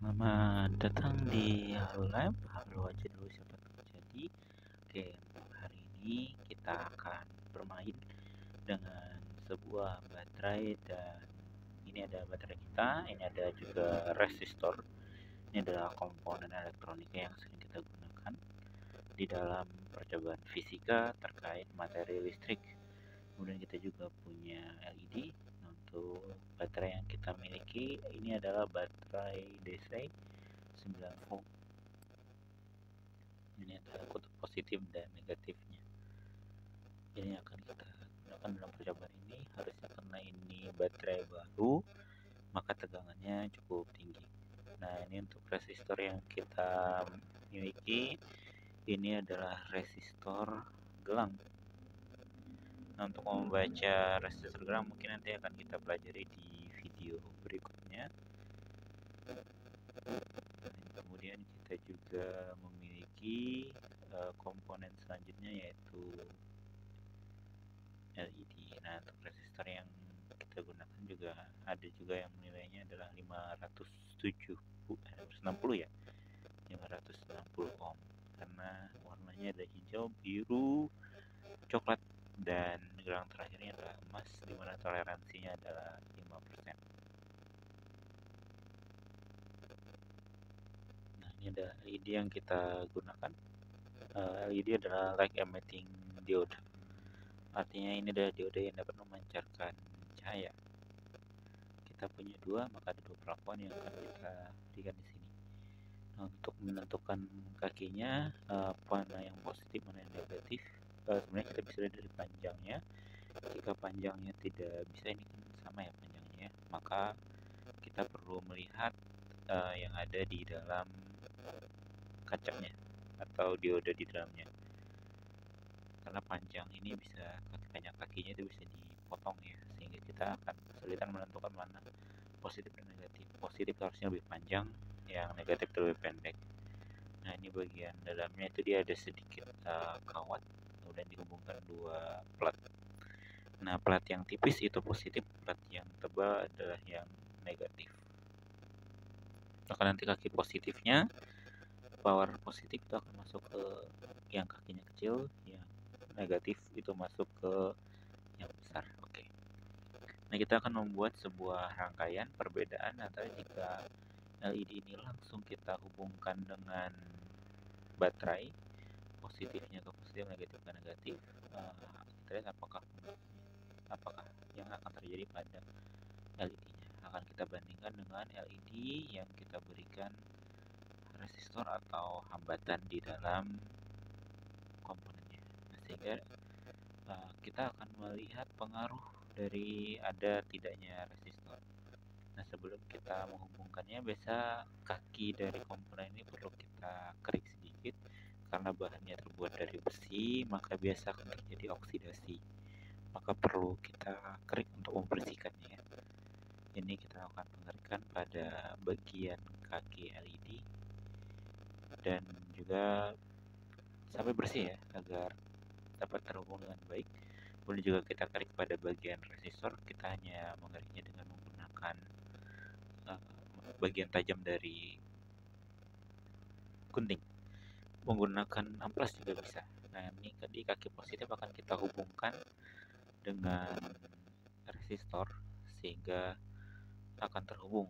Selamat datang di Halo Lab. Halo aja dulu siapa tahu jadi. Oke, untuk hari ini kita akan bermain dengan sebuah baterai dan ini ada baterai kita, ini ada juga resistor. Ini adalah komponen elektronika yang sering kita gunakan di dalam percobaan fisika terkait materi listrik. Kemudian kita juga punya LED. Untuk baterai yang kita miliki ini adalah baterai DC 9 volt. Ini adalah kutub positif dan negatifnya. Ini akan kita gunakan dalam percobaan ini. Harusnya karena ini baterai baru, maka tegangannya cukup tinggi. Nah, ini untuk resistor yang kita miliki, ini adalah resistor gelang. Nah, untuk membaca resistor gelang mungkin nanti akan kita pelajari di video berikutnya. Kemudian kita juga memiliki komponen selanjutnya yaitu LED. Nah, untuk resistor yang kita gunakan juga ada juga yang nilainya adalah 560 ya. 560 ohm karena warnanya ada hijau, biru, coklat dan gelang terakhirnya adalah emas di mana toleransinya adalah 5%. Nah, ini ada LED yang kita gunakan. LED adalah light emitting diode. Artinya ini adalah diode yang dapat memancarkan cahaya. Kita punya dua, maka ada dua perlakuan yang akan kita berikan di sini. Nah, untuk menentukan kakinya, mana yang positif, mana yang negatif, sebenarnya kita bisa lihat dari panjangnya. Jika panjangnya tidak bisa, ini kan sama ya panjangnya, maka kita perlu melihat yang ada di dalam kacanya atau diode di dalamnya. Karena panjang ini bisa banyak kakinya itu bisa dipotong ya, sehingga kita akan kesulitan menentukan mana positif dan negatif. Positif harusnya lebih panjang, yang negatif itu lebih pendek. Nah, ini bagian dalamnya itu dia ada sedikit kawat, kemudian dihubungkan dua plat. Nah, plat yang tipis itu positif, plat yang tebal adalah yang negatif. Maka nanti kaki positifnya, power positif itu akan masuk ke yang kakinya kecil, yang negatif itu masuk ke yang besar. Oke. Nah, kita akan membuat sebuah rangkaian perbedaan antara jika LED ini langsung kita hubungkan dengan baterai, positifnya ke positif, negatif ke negatif. Kita lihat apakah yang akan terjadi pada LED-nya. Akan kita bandingkan dengan LED yang kita berikan resistor atau hambatan di dalam komponennya. Nah, sehingga kita akan melihat pengaruh dari ada tidaknya resistor. Nah, sebelum kita menghubungkannya, biasa kaki dari komponen ini perlu kita kerik sedikit karena bahannya terbuat dari besi, maka biasa akan terjadi oksidasi. Maka perlu kita kerik untuk membersihkannya. Ini kita akan pengerikan pada bagian kaki LED dan juga sampai bersih ya, agar dapat terhubung dengan baik. Kemudian juga kita kerik pada bagian resistor. Kita hanya mengeriknya dengan menggunakan bagian tajam dari gunting. Menggunakan amplas juga bisa. Nah, ini di kaki positif akan kita hubungkan dengan resistor sehingga akan terhubung.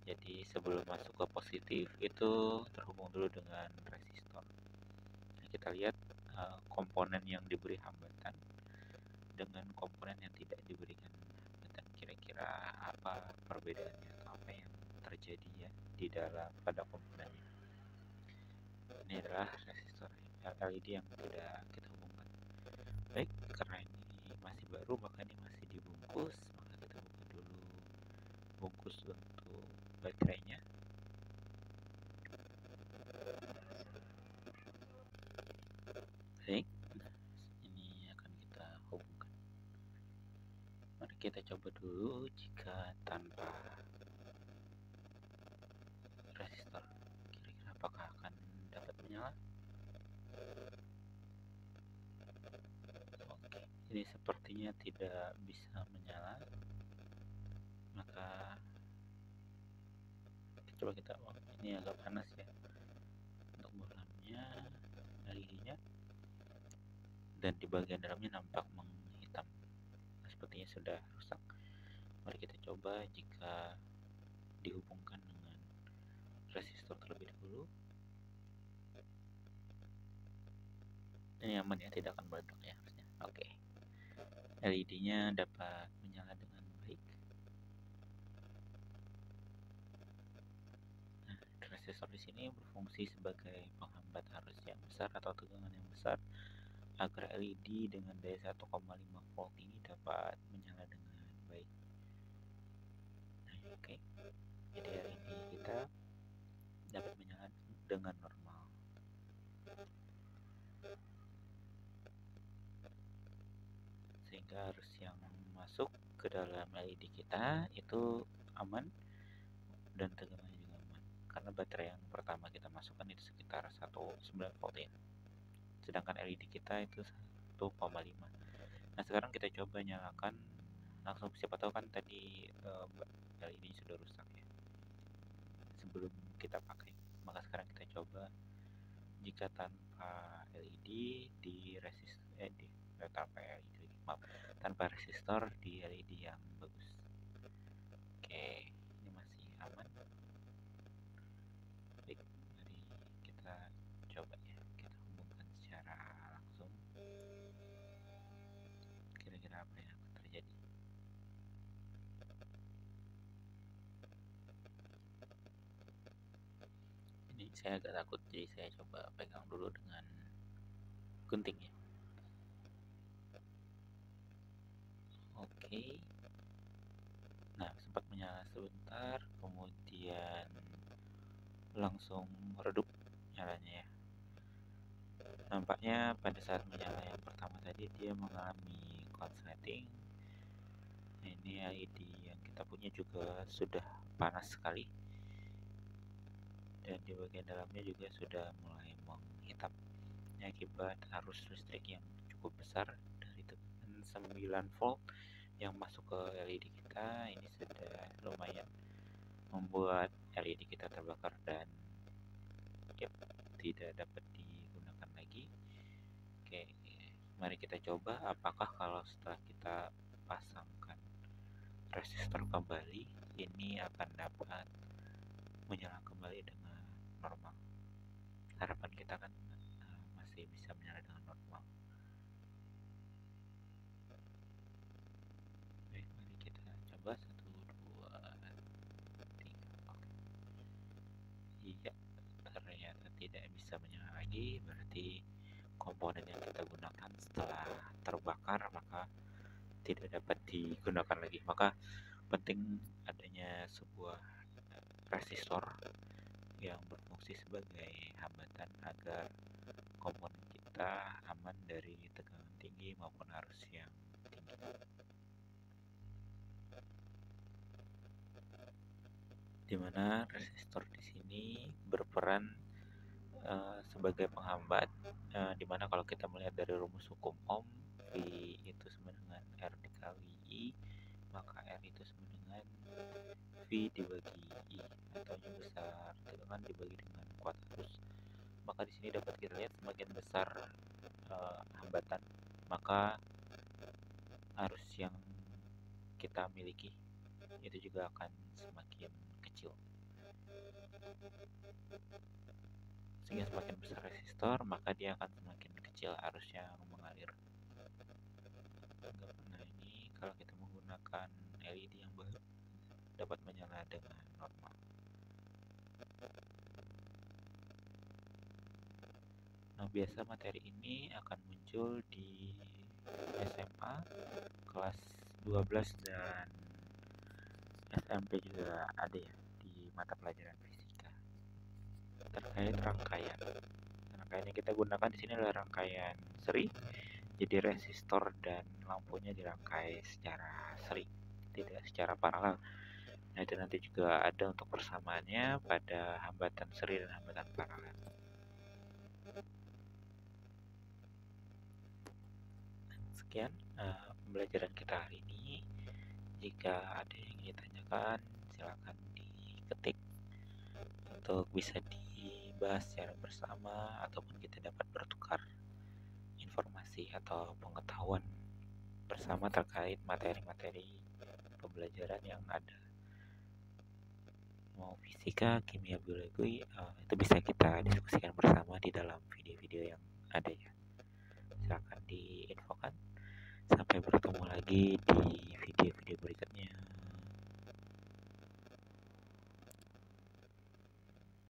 Jadi sebelum masuk ke positif itu terhubung dulu dengan resistor. Nah, kita lihat komponen yang diberi hambatan dengan komponen yang tidak diberikan hambatan, kira-kira apa perbedaannya atau apa yang terjadi ya di dalam pada komponennya. Ini adalah resistor LED yang tidak kita hubungkan. Baik, karena ini masih baru, maka ini masih dibungkus, maka kita buka dulu bungkus untuk baterainya. Baik, ini akan kita hubungkan. Mari kita coba dulu jika tanpa resistor, kira-kira apakah akan dapat menyala. Oke, ini sepertinya tidak bisa menyala, maka Coba kita, oh ini agak panas ya untuk bohlamnya, LED-nya, dan di bagian dalamnya nampak menghitam. Nah, sepertinya sudah rusak. Mari kita coba jika dihubungkan dengan resistor terlebih dahulu. Ini aman ya, tidak akan meledak ya harusnya. Oke. LED-nya dapat menyala dengan baik. Nah, resistor di sini berfungsi sebagai penghambat arus yang besar atau tegangan yang besar agar LED dengan daya 1,5 volt ini dapat menyala dengan baik. Nah, oke. Jadi LED kita dapat menyala dengan normal. Sehingga arus yang masuk ke dalam LED kita itu aman dan tegangannya juga aman. Karena baterai yang pertama kita masukkan itu sekitar 1,9 volt ya. Sedangkan LED kita itu 1,5. Nah, sekarang kita coba nyalakan langsung, siapa tahu kan tadi LED sudah rusak ya sebelum kita pakai. Maka sekarang kita coba jika tanpa LED di tanpa resistor di LED yang bagus. Oke, ini masih aman. Baik, mari kita coba ya, kita hubungkan secara langsung. Kira-kira apa yang akan terjadi? Ini saya agak takut, jadi saya coba pegang dulu dengan gunting ya. Oke. Nah, sempat menyala sebentar, kemudian langsung redup nyalanya ya. Nampaknya pada saat menyala yang pertama tadi dia mengalami konsleting. Nah, ini LED yang kita punya juga sudah panas sekali, dan di bagian dalamnya juga sudah mulai menghitam. Ini akibat arus listrik yang cukup besar dari tegangan 9 volt yang masuk ke LED kita. Ini sudah lumayan membuat LED kita terbakar dan tidak dapat digunakan lagi. Oke, mari kita coba apakah kalau setelah kita pasangkan resistor kembali ini akan dapat menyala kembali dengan normal. Harapan kita kan masih bisa menyala dengan normal. Baik, mari kita coba 1, 2, 3. Oke. Iya, ternyata tidak bisa menyala lagi. Berarti komponen yang kita gunakan setelah terbakar maka tidak dapat digunakan lagi. Maka penting adanya sebuah resistor yang berfungsi sebagai hambatan agar komponen kita aman dari tegangan tinggi maupun arus yang tinggi. Dimana resistor di sini berperan sebagai penghambat, dimana kalau kita melihat dari rumus hukum Ohm, V itu sama dengan R dikali I, maka R itu sama dengan V dibagi I, atau yang besar tegangan dibagi dengan kuat arus. Maka di sini dapat kita lihat semakin besar hambatan, maka arus yang kita miliki itu juga akan semakin kecil. Sehingga semakin besar resistor, maka dia akan semakin kecil arus yang mengalir. Anggapan ini kalau kita menggunakan LED yang baru dapat menyala dengan normal. Nah, biasa materi ini akan muncul di SMA kelas 12 dan SMP juga ada ya, di mata pelajaran fisika terkait rangkaian. Rangkaian yang kita gunakan di sini adalah rangkaian seri, jadi resistor dan lampunya dirangkai secara seri, tidak secara paralel. Nah, itu nanti juga ada untuk persamaannya pada hambatan seri dan hambatan paralel. Sekian pembelajaran kita hari ini. Jika ada yang ingin ditanyakan, silakan diketik untuk bisa dibahas secara bersama ataupun kita dapat bertukar informasi atau pengetahuan bersama terkait materi-materi pembelajaran yang ada, mau fisika, kimia, biologi, itu bisa kita diskusikan bersama di dalam video-video yang ada ya. Silakan diinfokan. Sampai bertemu lagi di